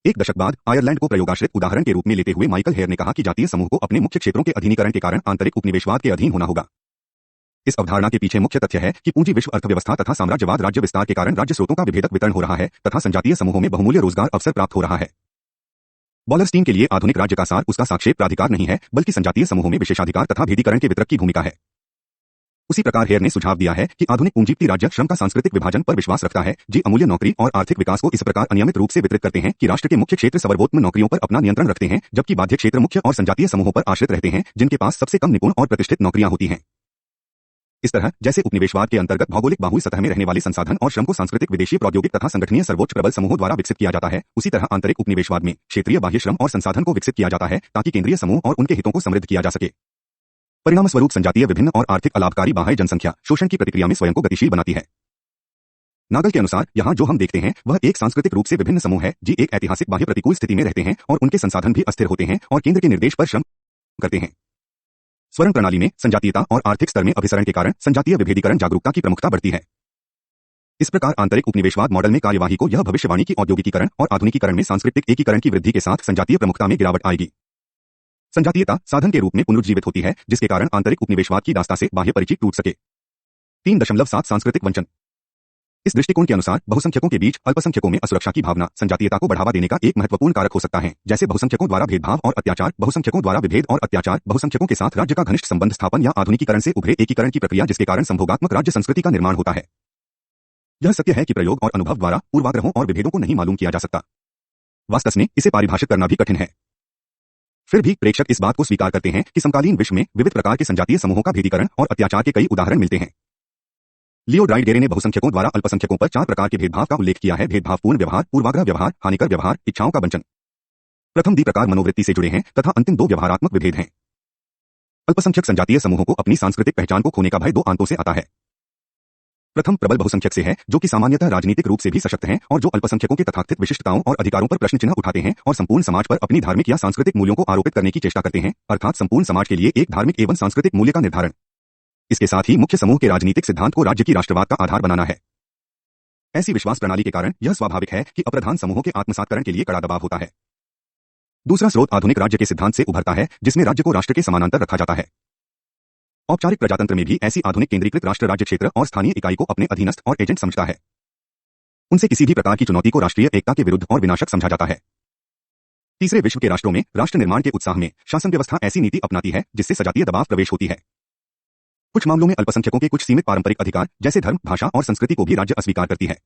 एक दशक बाद आयरलैंड को प्रयोगाश्रित उदाहरण के रूप में लेते हुए माइकल हेयर ने कहा कि जातीय समूह को अपने मुख्य क्षेत्रों के अधीनीकरण के कारण आंतरिक उपनिवेशवाद के अधीन होना होगा। इस अवधारणा के पीछे मुख्य तथ्य है कि पूंजी विश्व अर्थव्यवस्था तथा साम्राज्यवाद राज्य विस्तार के कारण राज्य स्रोतों का विभेदक वितरण हो रहा है तथा संजातीय समूहों में बहुमूल्य रोजगार अवसर प्राप्त हो रहा है। बॉलरस्टीन के लिए आधुनिक राज्य का सार उसका साक्षेप प्राधिकार नहीं है, बल्कि संजातीय समूहों में विशेषाधिकार तथा भेदीकरण के वितरक की भूमिका है। उसी प्रकार हेयर ने सुझाव दिया है कि आधुनिक पूंजीपति राज्य श्रम का सांस्कृतिक विभाजन पर विश्वास रखता है, जी अमूल्य नौकरी और आर्थिक विकास को इस प्रकार अनियमित रूप से वितरित करते हैं कि राष्ट्र के मुख्य क्षेत्र सर्वोत्तम नौकरियों पर अपना नियंत्रण रखते हैं, जबकि बाध्य क्षेत्र मुख्य और संजातीय समूहों पर आश्रित रहते हैं, जिनके पास सबसे कम निपुण और प्रतिष्ठित नौकरियां होती हैं। इस तरह जैसे उपनिवेशवाद के अंतर्गत भौगोलिक बाहुल्य सतह में रहने वाले संसाधन और श्रम को सांस्कृतिक, विदेशीय, प्रौद्योगिक तथा संगठनीय सर्वोच्च प्रबल समूहों द्वारा विकसित किया जाता है, उसी तरह आंतरिक उपनिवेशवाद में क्षेत्रीय बाह्य श्रम और संसाधन को विकसित किया जाता है ताकि केंद्रीय समूह और उनके हितों को समृद्ध किया जा सके। परिणाम स्वरूप संजातीय विभिन्न और आर्थिक अलाभकारी बाह्य जनसंख्या शोषण की प्रतिक्रिया में स्वयं को गतिशील बनाती है। नागल के अनुसार यहाँ जो हम देखते हैं वह एक सांस्कृतिक रूप से विभिन्न समूह है, जी एक ऐतिहासिक बाह्य प्रतिकूल स्थिति में रहते हैं और उनके संसाधन भी अस्थिर होते हैं और केंद्र के निर्देश पर श्रम करते हैं। स्वर्ण प्रणाली में संजातीयता और आर्थिक स्तर में अभिसरण के कारण संजातीय विभेदीकरण जागरूकता की प्रमुखता बढ़ती है। इस प्रकार आंतरिक उपनिवेशवाद मॉडल में कार्यवाही को यह भविष्यवाणी की औद्योगिकीकरण और आधुनिकीकरण में सांस्कृतिक एकीकरण की वृद्धि के साथ संजातीय प्रमुखता में गिरावट आएगी। संजातीयता साधन के रूप में पुनरुज्जीवित होती है, जिसके कारण आंतरिक उपनिवेशवाद की दास्ता से बाह्य परिचय टूट सके। 3.7 सांस्कृतिक वंचन। इस दृष्टिकोण के अनुसार बहुसंख्यकों के बीच अल्पसंख्यकों में असुरक्षा की भावना संजातीयता को बढ़ावा देने का एक महत्वपूर्ण कारक हो सकता है, जैसे बहुसंख्यकों द्वारा भेदभाव और अत्याचार, बहुसंख्यकों द्वारा विभेद और अत्याचार, बहुसंख्यकों के साथ राज्य का घनिष्ठ संबंध स्थापन या आधुनिकीकरण से उभरे एकीकरण की प्रक्रिया, जिसके कारण संभोगात्मक राज्य संस्कृति का निर्माण होता है। यह सत्य है कि प्रयोग और अनुभव द्वारा पूर्वाग्रहों और विभेदों को नहीं मालूम किया जा सकता। वास्तव में इसे परिभाषित करना भी कठिन है। फिर भी प्रेक्षक इस बात को स्वीकार करते हैं कि समकालीन विश्व में विविध प्रकार के संजातीय समूहों का भेदीकरण और अत्याचार के कई उदाहरण मिलते हैं। लियो ड्राइडेरे ने बहुसंख्यकों द्वारा अल्पसंख्यकों पर 4 प्रकार के भेदभाव का उल्लेख किया है: भेदभावपूर्ण व्यवहार, पूर्वाग्रह व्यवहार, हानिकर व्यवहार, इच्छाओं का वंचन। प्रथम दी प्रकार मनोवृत्ति से जुड़े हैं तथा अंतिम 2 व्यवहारात्मक विभेद हैं। अल्पसंख्यक संजातीय समूहों को अपनी सांस्कृतिक पहचान को खोने का भय 2 आंतों से आता है। प्रथम प्रबल बहुसंख्यक से है, जो कि सामान्यतः राजनीतिक रूप से भी सशक्त हैं और जो अल्पसंख्यकों के तथाकथित विशिष्टताओं और अधिकारों पर प्रश्न चिन्ह उठाते हैं और संपूर्ण समाज पर अपनी धार्मिक या सांस्कृतिक मूल्यों को आरोपित करने की चेष्टा करते हैं, अर्थात संपूर्ण समाज के लिए एक धार्मिक एवं सांस्कृतिक मूल्य का निर्धारण। इसके साथ ही मुख्य समूह के राजनीतिक सिद्धांत को राज्य की राष्ट्रवाद का आधार बनाना है। ऐसी विश्वास प्रणाली के कारण यह स्वाभाविक है कि अप्रधान समूहों के आत्मसातकरण के लिए कड़ा दबाव होता है। दूसरा स्रोत आधुनिक राज्य के सिद्धांत से उभरता है, जिसमें राज्य को राष्ट्र के समानांतर रखा जाता है। औपचारिक प्रजातंत्र में भी ऐसी आधुनिक केंद्रीकृत राष्ट्र राज्य क्षेत्र और स्थानीय इकाई को अपने अधीनस्थ और एजेंट समझता है। उनसे किसी भी प्रकार की चुनौती को राष्ट्रीय एकता के विरुद्ध और विनाशक समझा जाता है। तीसरे विश्व के राष्ट्रों में राष्ट्र निर्माण के उत्साह में शासन व्यवस्था ऐसी नीति अपनाती है जिससे सजातीय दबाव प्रवेश होती है। कुछ मामलों में अल्पसंख्यकों के कुछ सीमित पारंपरिक अधिकार जैसे धर्म, भाषा और संस्कृति को भी राज्य अस्वीकार करती है।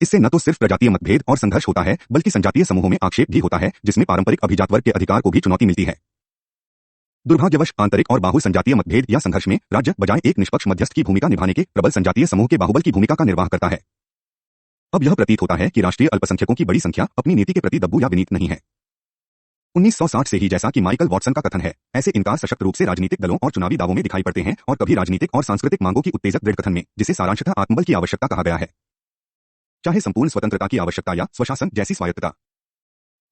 इससे न तो सिर्फ प्रजातीय मतभेद और संघर्ष होता है, बल्कि संजातीय समूहों में आक्षेप भी होता है, जिसमें पारंपरिक अभिजात वर्ग के अधिकार को भी चुनौती मिलती है। दुर्भाग्यवश आंतरिक और बाहुल संजातीय मतभेद या संघर्ष में राज्य बजाय एक निष्पक्ष मध्यस्थ की भूमिका निभाने के प्रबल संजातीय समूह के बाहुबल की भूमिका का निर्वाह करता है। अब यह प्रतीत होता है कि राष्ट्रीय अल्पसंख्यकों की बड़ी संख्या अपनी नीति के प्रति दब्बू या विनीत नहीं है। 1960 से ही, जैसा कि माइकल वॉटसन का कथन है, ऐसे इनकार सशक्त रूप से राजनीतिक दलों और चुनावी दावों में दिखाई पड़ते हैं, और कभी राजनीतिक और सांस्कृतिक मांगों की उत्तेजक दृढ़ कथन में, जिसे सारांशतः आत्मबल की आवश्यकता कहा गया है। चाहे संपूर्ण स्वतंत्रता की आवश्यकता या स्वशासन जैसी स्वायत्तता,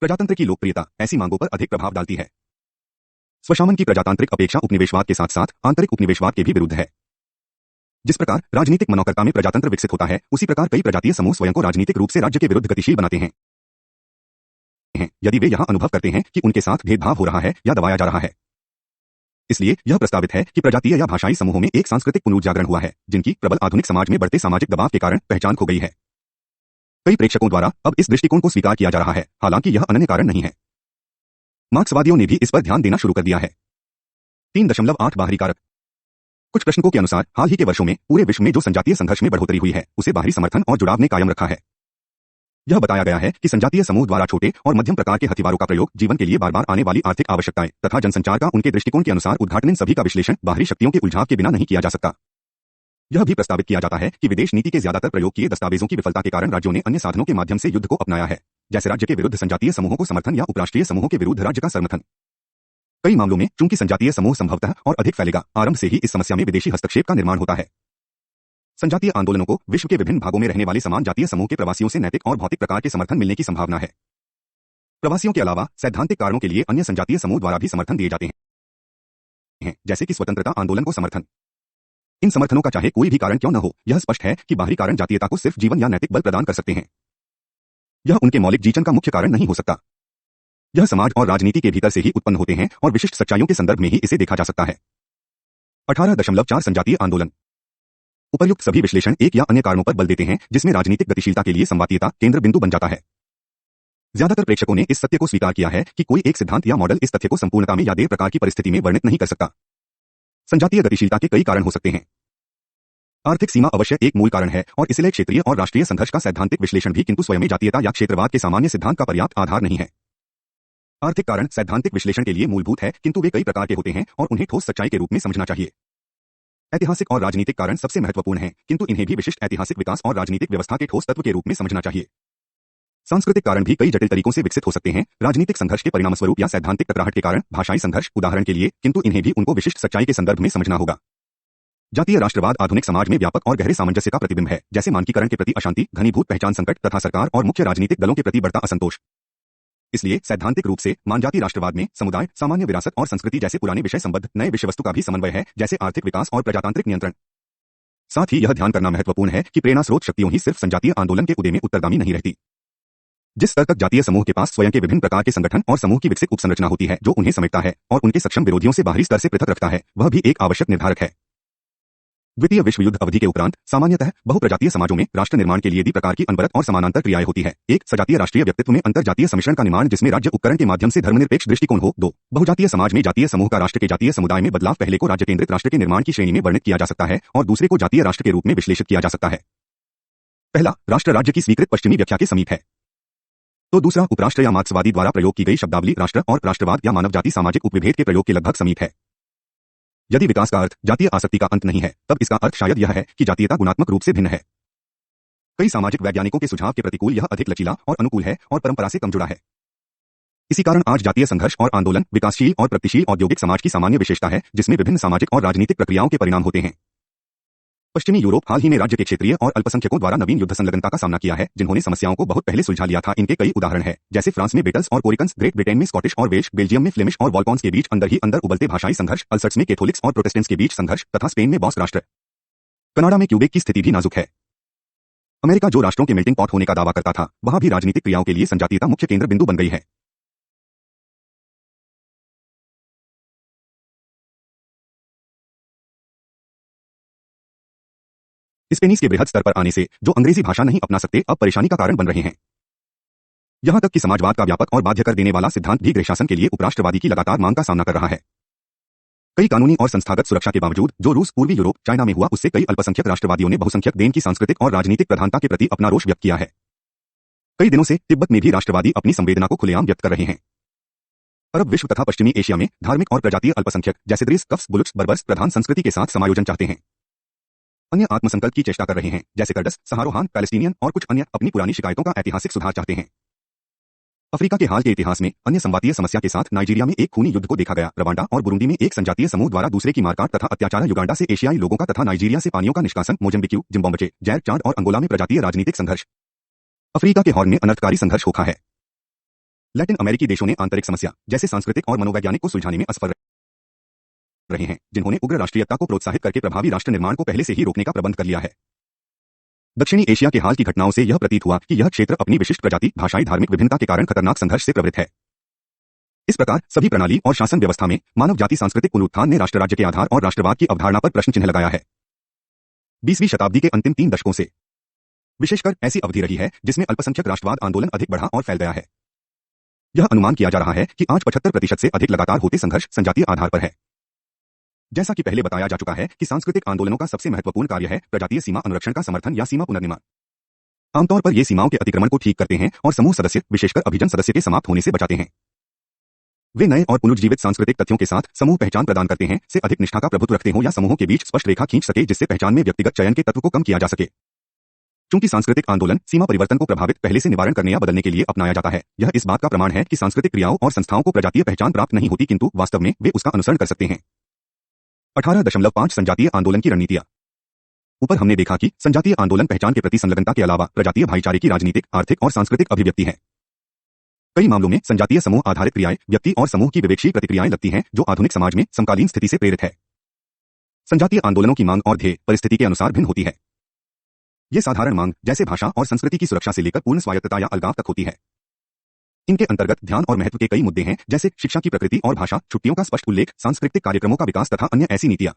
प्रजातंत्र की लोकप्रियता ऐसी मांगों पर अधिक प्रभाव डालती है। स्वशासन की प्रजातांत्रिक अपेक्षा उपनिवेशवाद के साथ साथ आंतरिक उपनिवेशवाद के भी विरुद्ध है। जिस प्रकार राजनीतिक मनोकर्ता में प्रजातंत्र विकसित होता है, उसी प्रकार कई प्रजातीय समूह स्वयं को राजनीतिक रूप से राज्य के विरुद्ध गतिशील बनाते हैं, यदि वे यहां अनुभव करते हैं कि उनके साथ भेदभाव हो रहा है या दबाया जा रहा है। इसलिए यह प्रस्तावित है कि प्रजातीय या भाषाई समूहों में एक सांस्कृतिक पुनरुजागरण हुआ है, जिनकी प्रबल आधुनिक समाज में बढ़ते सामाजिक दबाव के कारण पहचान खो गई है। कई प्रेक्षकों द्वारा अब इस दृष्टिकोण को स्वीकार किया जा रहा है, हालांकि यह अनन्य कारण नहीं है। मार्क्सवादियों ने भी इस पर ध्यान देना शुरू कर दिया है। 3.8 बाहरी कारक। कुछ प्रश्नकों के अनुसार हाल ही के वर्षों में पूरे विश्व में जो संजातीय संघर्ष में बढ़ोतरी हुई है, उसे बाहरी समर्थन और जुड़ाव ने कायम रखा है। यह बताया गया है कि संजातीय समूह द्वारा छोटे और मध्यम प्रकार के हथियारों का प्रयोग जीवन के लिए बार बार आने वाली आर्थिक आवश्यकताएं तथा जनसंचार का उनके दृष्टिकोण के अनुसार उद्घाटन, इन सभी का विश्लेषण बाहरी शक्तियों के उलझाव के बिना नहीं किया जा सकता। यह भी प्रस्तावित किया जाता है कि विदेश नीति के ज्यादातर प्रयोग किए दस्तावेजों की विफलता के कारण राज्यों ने अन्य साधनों के माध्यम से युद्ध को अपनाया है, जैसे राज्य के विरुद्ध संजातीय समूहों को समर्थन या उपराष्ट्रीय समूहों के विरुद्ध राज्य का समर्थन। कई मामलों में चूंकि संजातीय समूह संभवतः और अधिक फैलेगा, आरंभ से ही इस समस्या में विदेशी हस्तक्षेप का निर्माण होता है। संजातीय आंदोलनों को विश्व के विभिन्न भागों में रहने वाले समान जातीय समूह के प्रवासियों से नैतिक और भौतिक प्रकार के समर्थन मिलने की संभावना है। प्रवासियों के अलावा सैद्धांतिक कारणों के लिए अन्य संजातीय समूह द्वारा भी समर्थन दिए जाते हैं, जैसे कि स्वतंत्रता आंदोलन को समर्थन। इन समर्थनों का चाहे कोई भी कारण क्यों न हो, यह स्पष्ट है कि बाहरी कारण जातीयता को सिर्फ जीवन या नैतिक बल प्रदान कर सकते हैं। यह उनके मौलिक जीवन का मुख्य कारण नहीं हो सकता। यह समाज और राजनीति के भीतर से ही उत्पन्न होते हैं और विशिष्ट सच्चाइयों के संदर्भ में ही इसे देखा जा सकता है। 18.4 संजातीय आंदोलन। उपर्युक्त सभी विश्लेषण एक या अन्य कारणों पर बल देते हैं, जिसमें राजनीतिक गतिशीलता के लिए संवादीयता केंद्र बिंदु बन जाता है। ज्यादातर प्रेक्षकों ने इस सत्य को स्वीकार किया है कि कोई एक सिद्धांत या मॉडल इस तथ्य को संपूर्णता में या देर प्रकार की परिस्थिति में वर्णित नहीं कर सकता। संजातीय गतिशीलता के कई कारण हो सकते हैं। आर्थिक सीमा अवश्य एक मूल कारण है, और इसलिए क्षेत्रीय और राष्ट्रीय संघर्ष का सैद्धांतिक विश्लेषण भी, किंतु स्वयं जातीयता या क्षेत्रवाद के सामान्य सिद्धांत का पर्याप्त आधार नहीं है। आर्थिक कारण सैद्धांतिक विश्लेषण के लिए मूलभूत है, किंतु वे कई प्रकार के होते हैं और उन्हें ठोस सच्चाई के रूप में समझना चाहिए। ऐतिहासिक और राजनीतिक कारण सबसे महत्वपूर्ण हैं, किंतु इन्हें भी विशिष्ट ऐतिहासिक विकास और राजनीतिक व्यवस्था के ठोस तत्व के रूप में समझना चाहिए। सांस्कृतिक कारण भी कई जटिल तरीकों से विकसित हो सकते हैं, राजनीतिक संघर्ष के परिणामस्वरूप या सैद्धांतिक टकराहट के कारण, भाषाई संघर्ष उदाहरण के लिए, किंतु इन्हें भी उनको विशिष्ट सच्चाई के संदर्भ में समझना होगा। जातीय राष्ट्रवाद आधुनिक समाज में व्यापक और गहरे सामंजस्य का प्रतिबिंब है, जैसे मानकीकरण के प्रति अशांति, घनीभूत पहचान संकट तथा सरकार और मुख्य राजनीतिक दलों के प्रति बढ़ता असंतोष। इसलिए सैद्धांतिक रूप से मानजातीय राष्ट्रवाद में समुदाय, सामान्य विरासत और संस्कृति जैसे पुराने विषय संबद्ध नए विषय वस्तु का भी समन्वय है, जैसे आर्थिक विकास और प्रजातांत्रिक नियंत्रण। साथ ही यह ध्यान करना महत्वपूर्ण है कि प्रेरणा स्रोत शक्तियों ही सिर्फ संजातीय आंदोलन के उदय में उत्तरगामी नहीं रहती। जिस स्तर तक जातीय समूह के पास स्वयं के विभिन्न प्रकार के संगठन और समूह की विकसित उपसंरचना होती है, जो उन्हें समेटता है और उनके सक्षम विरोधियों से बाहरी स्तर से पृथक रखता है, वह भी एक आवश्यक निर्धारक है। द्वितीय विश्व युद्ध अवधि के उपरांत सामान्यतः बहुप्रजातीय समाजों में राष्ट्र निर्माण के लिए दी प्रकार की अनवरत और समानांतर क्रियाएं होती है। एक, सजातीय राष्ट्रीय व्यक्तित्व में अंतरजातीय सम्मिश्रण का निर्माण, जिसमें राज्य उपकरण के माध्यम से धर्मनिरपेक्ष दृष्टिकोण हो। 2, बहुजातीय समाज में जातीय समूह का राष्ट्र के जातीय समुदाय में बदलाव। पहले को राज्य केंद्रित राष्ट्र के निर्माण की श्रेणी में वर्णित किया जा सकता है और दूसरे को जातीय राष्ट्र के रूप में विश्लेषित किया जा सकता है। पहला, राष्ट्र राज्य की स्वीकृत पश्चिमी व्याख्या के समीप है, तो दूसरा उपराष्ट्र या मार्क्सवादी द्वारा प्रयोग की गई शब्दावली राष्ट्र और राष्ट्रवाद या मानव जाति सामाजिक उपविभेद के प्रयोग के लगभग समीप है। यदि विकास का अर्थ जातीय आसक्ति का अंत नहीं है, तब इसका अर्थ शायद यह है कि जातीयता गुणात्मक रूप से भिन्न है। कई सामाजिक वैज्ञानिकों के सुझाव के प्रतिकूल यह अधिक लचीला और अनुकूल है और परंपरा से कम जुड़ा है। इसी कारण आज जातीय संघर्ष और आंदोलन विकासशील और प्रगतिशील औद्योगिक समाज की सामान्य विशेषता है, जिसमें विभिन्न सामाजिक और राजनीतिक प्रक्रियाओं के परिणाम होते हैं। पश्चिमी यूरोप हाल ही में राज्य के क्षेत्रीय और अल्पसंख्यकों द्वारा नवीन युद्ध संलग्नता का सामना किया है, जिन्होंने समस्याओं को बहुत पहले सुलझा लिया था। इनके कई उदाहरण हैं, जैसे फ्रांस में बेटल्स और कोरिकन्स, ग्रेट ब्रिटेन में स्कॉटिश और वेल्श, बेल्जियम में फ्लेमिश और वॉल्कॉन्स के बीच अंदर ही अंदर उबलते भाषाई संघर्ष, अल्सर्ट्स में कैथोलिक्स और प्रोटेस्टेंट्स के बीच संघर्ष तथा स्पेन में बॉस्क राष्ट्र। कनाडा में क्यूबेक की स्थिति भी नाजुक है। अमेरिका, जो राष्ट्रों के मेल्टिंग पॉट होने का दावा करता था, वहां भी राजनीतिक क्रियाओं के लिए संजातीयता मुख्य केंद्र बिंदु बन गई है। स्पेनिश के बृहद स्तर पर आने से जो अंग्रेजी भाषा नहीं अपना सकते, अब परेशानी का कारण बन रहे हैं। यहां तक कि समाजवाद का व्यापक और बाध्य कर देने वाला सिद्धांत भी गृहशासन के लिए उपराष्ट्रवादी की लगातार मांग का सामना कर रहा है। कई कानूनी और संस्थागत सुरक्षा के बावजूद जो रूस, पूर्वी यूरोप, चाइना में हुआ, उससे कई अल्पसंख्यक राष्ट्रवादियों ने बहुसंख्यक देन की सांस्कृतिक और राजनीतिक प्रधानता के प्रति अपना रोष व्यक्त किया है। कई दिनों से तिब्बत में भी राष्ट्रवादी अपनी संवेदना को खुलेआम व्यक्त कर रहे हैं। अरब विश्व तथा पश्चिमी एशिया में धार्मिक और प्रजातीय अल्पसंख्यक जैसे द्रिस, कफ्स, बुलुट्स, बर्बर्स प्रधान संस्कृति के साथ समायोजन चाहते हैं। अन्य आत्मसंकल्प की चेष्टा कर रहे हैं, जैसे कर्डस, सहारोहान, पैलेस्टीनियन और कुछ अन्य अपनी पुरानी शिकायतों का ऐतिहासिक सुधार चाहते हैं। अफ्रीका के हाल के इतिहास में अन्य संवादीय समस्या के साथ नाइजीरिया में एक खूनी युद्ध को देखा गया। रवांडा और बुरुंडी में एक संजातीय समूह द्वारा दूसरे की मारकाट तथा अत्याचार। युगांडा से एशियाई लोगों का तथा नाइजीरिया से पानियों का निष्कासन। मोजम्बिक्यू, जिम्बाब्वे, जैर, चाड और अंगोला में प्रजातीय राजनीतिक संघर्ष। अफ्रीका के हॉर्न में अनर्थकारी संघर्ष होखा है। लैटिन अमेरिकी देशों ने आंतरिक समस्या जैसे सांस्कृतिक और मनोवैज्ञानिक को सुलझाने में असफल रहे हैं, जिन्होंने उग्र राष्ट्रीयता को प्रोत्साहित करके प्रभावी राष्ट्र निर्माण को पहले से ही रोकने का प्रबंध कर लिया है। दक्षिणी एशिया के हाल की घटनाओं से यह प्रतीत हुआ कि यह क्षेत्र अपनी विशिष्ट प्रजाति, भाषाई, धार्मिक विभिन्नता के कारण खतरनाक संघर्ष से प्रवृत्त है। इस प्रकार सभी प्रणाली और शासन व्यवस्था में मानव जाति सांस्कृतिक पुनरुत्थान ने राष्ट्र राज्य के आधार और राष्ट्रवाद की अवधारणा पर प्रश्न चिन्ह लगाया है। 20वीं शताब्दी के अंतिम 3 दशकों से विशेषकर ऐसी अवधि रही है जिसमें अल्पसंख्यक राष्ट्रवाद आंदोलन अधिक बढ़ा और फैल गया है। यह अनुमान किया जा रहा है कि आज 75% से अधिक लगातार होते संघर्ष संजातीय आधार पर है। जैसा कि पहले बताया जा चुका है कि सांस्कृतिक आंदोलनों का सबसे महत्वपूर्ण कार्य है प्रजातीय सीमा अनुरक्षण का समर्थन या सीमा पुनर्निर्माण। आमतौर पर ये सीमाओं के अतिक्रमण को ठीक करते हैं और समूह सदस्य, विशेषकर अभिजन सदस्य के समाप्त होने से बचाते हैं। वे नए और पुनर्जीवित सांस्कृतिक तथ्यों के साथ समूह पहचान प्रदान करते हैं, से अधिक निष्ठा का प्रभुत्व रखते हो या समूहों के बीच स्पष्ट रेखा खींच सके जिससे पहचान में व्यक्तिगत चयन के तत्व को कम किया जा सके। चूंकि सांस्कृतिक आंदोलन सीमा परिवर्तन को प्रभावित पहले से निवारण करने या बदलने के लिए अपनाया जाता है, यह इस बात का प्रमाण है कि सांस्कृतिक क्रियाओं और संस्थाओं को प्रजातीय पहचान प्राप्त नहीं होती, किंतु वास्तव में वे उसका अनुसरण कर सकते हैं। 18.5 संजातीय आंदोलन की रणनीतियां। ऊपर हमने देखा कि संजातीय आंदोलन पहचान के प्रति संलग्नता के अलावा प्रजातीय भाईचारे की राजनीतिक, आर्थिक और सांस्कृतिक अभिव्यक्ति है। कई मामलों में संजातीय समूह आधारित क्रियाएं व्यक्ति और समूह की विवेकशील प्रतिक्रियाएं लगती हैं, जो आधुनिक समाज में समकालीन स्थिति से प्रेरित है। संजातीय आंदोलनों की मांग और ध्येय परिस्थिति के अनुसार भिन्न होती है। ये साधारण मांग जैसे भाषा और संस्कृति की सुरक्षा से लेकर पूर्ण स्वायत्तता या अलगाव तक होती है। इनके अंतर्गत ध्यान और महत्व के कई मुद्दे हैं, जैसे शिक्षा की प्रकृति और भाषा, छुट्टियों का स्पष्ट उल्लेख, सांस्कृतिक कार्यक्रमों का विकास तथा अन्य ऐसी नीतियां।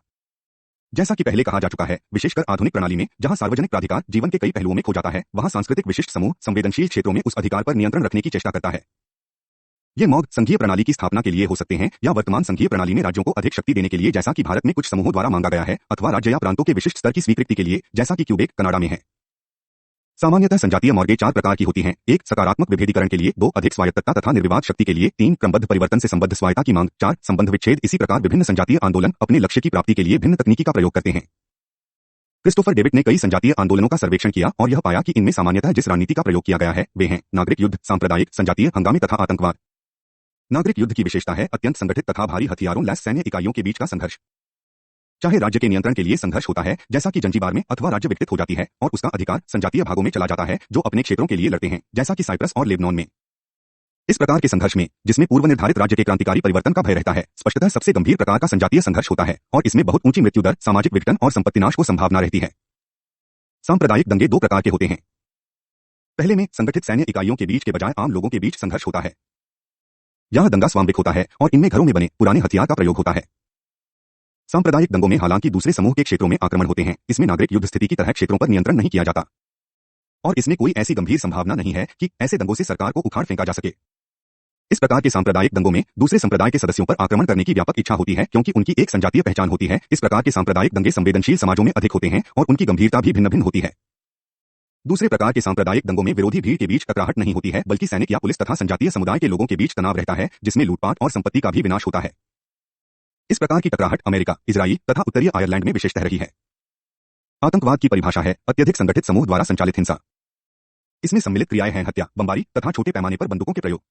जैसा कि पहले कहा जा चुका है, विशेषकर आधुनिक प्रणाली में जहां सार्वजनिक प्राधिकार जीवन के कई पहलुओं में खो जाता है, वहां सांस्कृतिक विशिष्ट समूह संवेदनशील क्षेत्रों में उस अधिकार पर नियंत्रण रखने की चेष्टा करता है। ये मौग संघीय प्रणाली की स्थापना के लिए हो सकते हैं या वर्तमान संघीय प्रणाली में राज्यों को अधिक शक्ति देने के लिए, जैसा कि भारत में कुछ समूहों द्वारा मांगा गया है, अथवा राज्य या प्रांतों के विशिष्ट स्तर की स्वीकृति के लिए, जैसा कि क्यूबेक, कनाडा में है। सामान्यतः संजातीय मॉर्गे 4 प्रकार की होती हैं। 1 सकारात्मक विभेदीकरण के लिए, 2 अधिक स्वायत्तता तथा निर्विवाद शक्ति के लिए, 3 क्रमबद्ध परिवर्तन से संबद्ध स्वायत्ता की मांग, 4 संबंध विच्छेद। इसी प्रकार विभिन्न संजातीय आंदोलन अपने लक्ष्य की प्राप्ति के लिए भिन्न तकनीकी का प्रयोग करते हैं। क्रिस्टोफर डेविड ने कई संजातीय आंदोलनों का सर्वेक्षण किया और यह पाया कि इनमें सामान्यतः जिस रणनीति का प्रयोग किया गया है वे हैं नागरिक युद्ध, सांप्रदायिक, संजातीय हंगामे तथा आतंकवाद। नागरिक युद्ध की विशेषता है अत्यंत संगठित तथा भारी हथियारों लैस सैन्य इकाइयों के बीच का संघर्ष। चाहे राज्य के नियंत्रण के लिए संघर्ष होता है, जैसा कि जंजीबार में, अथवा राज्य विकसित हो जाती है और उसका अधिकार संजातीय भागों में चला जाता है जो अपने क्षेत्रों के लिए लड़ते हैं, जैसा कि साइप्रस और लेबनान में। इस प्रकार के संघर्ष में, जिसमें पूर्व निर्धारित राज्य के क्रांतिकारी परिवर्तन का भय रहता है, स्पष्टतः सबसे गंभीर प्रकार का संजातीय संघर्ष होता है और इसमें बहुत ऊंची मृत्यु दर, सामाजिक विघटन और संपत्ति नाश को संभावना रहती है। सांप्रदायिक दंगे 2 प्रकार के होते हैं। पहले में संगठित सैन्य इकाइयों के बीच के बजाय आम लोगों के बीच संघर्ष होता है। यह दंगा स्वाभाविक होता है और इनमें घरों में बने पुराने हथियार का प्रयोग होता है। सांप्रदायिक दंगों में हालांकि दूसरे समूह के क्षेत्रों में आक्रमण होते हैं, इसमें नागरिक युद्ध स्थिति की तरह क्षेत्रों पर नियंत्रण नहीं किया जाता और इसमें कोई ऐसी गंभीर संभावना नहीं है कि ऐसे दंगों से सरकार को उखाड़ फेंका जा सके। इस प्रकार के सांप्रदायिक दंगों में दूसरे संप्रदाय के सदस्यों पर आक्रमण करने की व्यापक इच्छा होती है, क्योंकि उनकी एक संजातीय पहचान होती है। इस प्रकार के सांप्रदायिक दंगे संवेदनशील समाजों में अधिक होते हैं और उनकी गंभीरता भी भिन्न भिन्न होती है। दूसरे प्रकार के सांप्रदायिक दंगों में विरोधी भीड़ के बीच टकराहट नहीं होती है, बल्कि सैनिक या पुलिस तथा संजातीय समुदाय के लोगों के बीच तनाव रहता है, जिसमें लूटपाट और संपत्ति का भी विनाश होता है। इस प्रकार की टकराहट अमेरिका, इजराइल तथा उत्तरीय आयरलैंड में विशेषतः रही है। आतंकवाद की परिभाषा है अत्यधिक संगठित समूह द्वारा संचालित हिंसा। इसमें सम्मिलित क्रियाएं हैं हत्या, बमबारी तथा छोटे पैमाने पर बंदूकों के प्रयोग।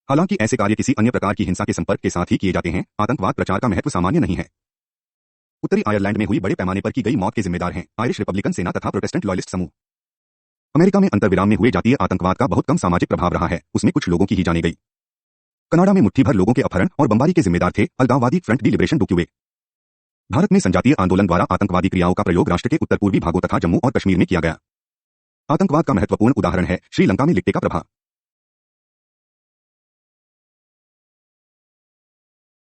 हालांकि ऐसे कार्य किसी अन्य प्रकार की हिंसा के संपर्क के साथ ही किए जाते हैं, आतंकवाद प्रचार का महत्व सामान्य नहीं है। उत्तरी आयरलैंड में हुई बड़े पैमाने पर की गई मौत के जिम्मेदार हैं आयरिश रिपब्लिकन सेना तथा प्रोटेस्टेंट लॉयलिस्ट समूह। अमेरिका में अंतर्विराम में हुए जातीय आतंकवाद का बहुत कम सामाजिक प्रभाव रहा है, उसमें कुछ लोगों की ही जाने गई। कनाडा में मुट्ठी भर लोगों के अपहरण और बमबारी के जिम्मेदार थे अलगाववादी front D liberation do Quebec. Bharat में संजातीय आंदोलन द्वारा आतंकवादी क्रियाओं का प्रयोग राष्ट्र के उत्तर पूर्वी भागों तथा जम्मू और कश्मीर में किया गया। आतंकवाद का महत्वपूर्ण उदाहरण है श्रीलंका में लिट्टे का प्रभाव।